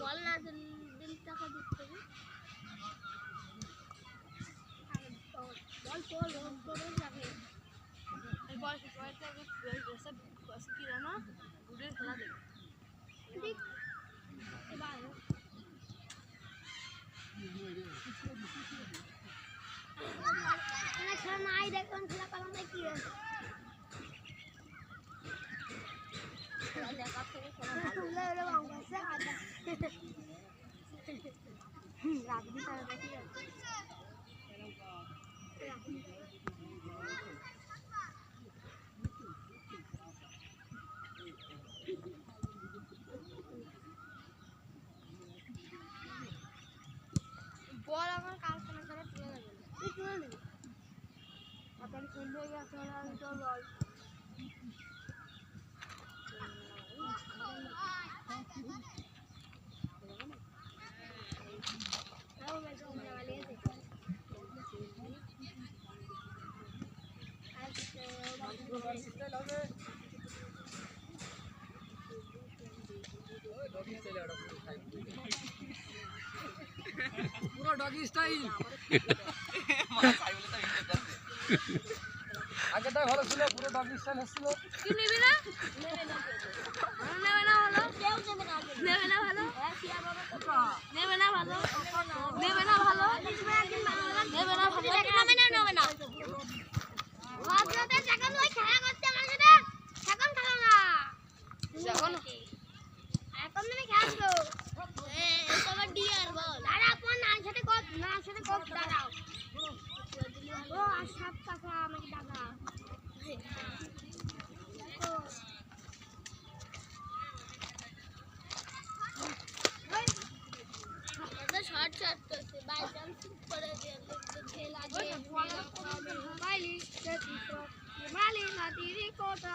বল না দিন টাকা দিতে হবে বল তো লোক করে যাবে এরপর শিকায়তে সব কি জানো গুড়ের খেলা দেবে ঠিক এবার না খেলা নাই দেখুন খেলা পালাম না কি আছে দেখা থেকে খেলা ভালো লাগে বাংলাদেশে আদা রাগবি তার দেখি বল আমার কারখানা ছাড়া তুলে যাবে তুই তুলে নিবি আপনার সুন্দর গেছে আমি তো বল পুরো ডগি স্টাইল আগেটাই ভালো ছিল পুরো ডগি স্টাইল হচ্ছিল কি নিবি না নেবে না ভালো কেউ নেবে না ভালো নেবে না ভালো নেবে না ভালো নেবে না ভালো নেবে না ভাবতে এখন ওই খেলা করতে আমার সাথে এখন খেলো না এখন এখন তুমি খেলো তোমার ডিয়ার বল দাঁড়া আপন নার সাথে কত দাঁড়াও ও আর সব টাকা আমাকে দাদা শর্ট করছে বাই চান্স করে দিয়ে খেলা দিয়ে মালি মালি মাটি রে কোটা